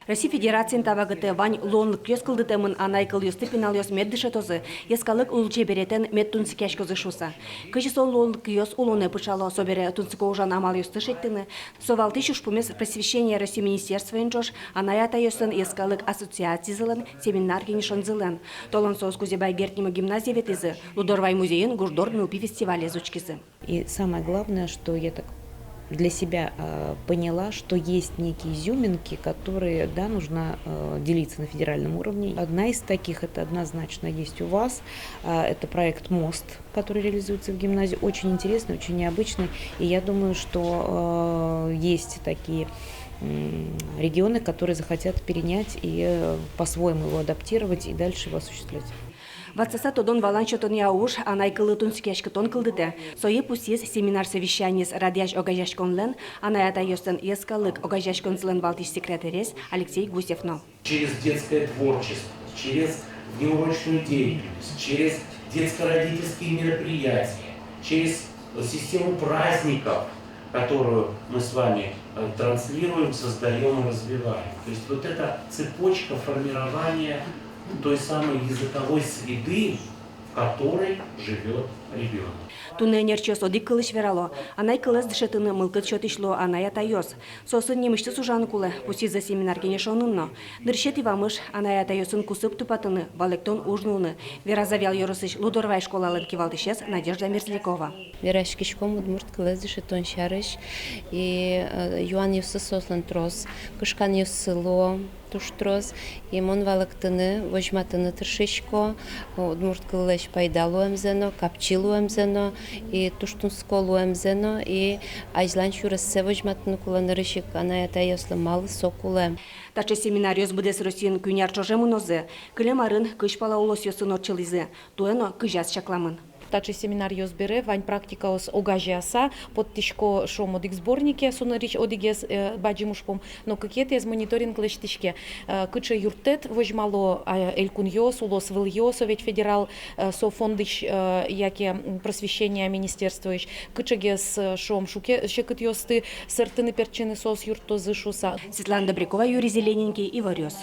Россия Федерациян тавагыты вань лонлык көз кылдытымын анайкыл юсты пиналёс меддыша тозы, ескалык улче беретен мед тунсы кешкозы шуса. Кыжы сон лонлык ёс улоны пычало собере тунсыко ужан амал юсты шеттыны, совалты шушпумес просвещения России министерства инжош, анаята ёсын ескалык ассоциации зылын, семинар генишон зылын. Толан соз кузебай гертнима гимназия ветизы, Лудорвай музейын гурдор милпи фестивале зучкизы. И самое главное, что я так для себя поняла, что есть некие изюминки, которые, да, нужно делиться на федеральном уровне. Одна из таких, это однозначно есть у вас, это проект «Мост», который реализуется в гимназии. Очень интересный, очень необычный. И я думаю, что есть такие регионы, которые захотят перенять и по-своему его адаптировать и дальше его осуществлять. Ватсаса тодон валанчотон яуш, анайкылы тунскешкетон кылдыды. Сое пусис семинар совещание с радяж огажашконлен, анаята ёстен ескалык огажашконзлен валтиш секретарес Алексей Гусевно. Через детское творчество, через внеурочную деятельность, через детско-родительские мероприятия, через систему праздников, которую мы с вами транслируем, создаем и развиваем. То есть вот эта цепочка формирования той самой языковой среды, в которой живет ребенок. Туне нерчес одик кылыш верало, анай кылыс дышетыны мылкыт чотишло аная тайос. Сосын немышты сужаны кулы, пуси за семинар кенешонынно. Дыршет ивамыш аная тайосын кусып тупатыны, валектон ужнулы. Вера завял yorысыш Лудорвай школалын кивалтышес Надежда Мерзлякова. Верашкишком удмурт кылыс дышетон шарыш, и юан юсы сослан трос, кышкан юсыло, туштрос, и мон валектыны, вожматыны тыршишко, удмурт кылыш пайдалу эмзено, капчилу эмзено, и туштунсколу эмзено, и айзлан шурасы вожматыны куланырышик, аная тайослы малы сокулем. Таче семинариос будес Россиян күняр чожемынозе, кылемарын кыш пала улосьосын отчылызы, туэно кыжас чакламын. Таче семинар бере, вань практика ос огажиаса, под тишко шом одик сборнике, сонарич одигес баджимушпом, но какие-то из мониторинг лештишке. Кыче юртет вожмало элькун йос, улос вил йос, ведь федерал со фондыш, яке просвещение министерствуешь, кыче гес шом шуке, щекот йосты, сертыны перчины сос юрто зышуса. Светлана Добрякова, Юрий Зелененький и Варёс.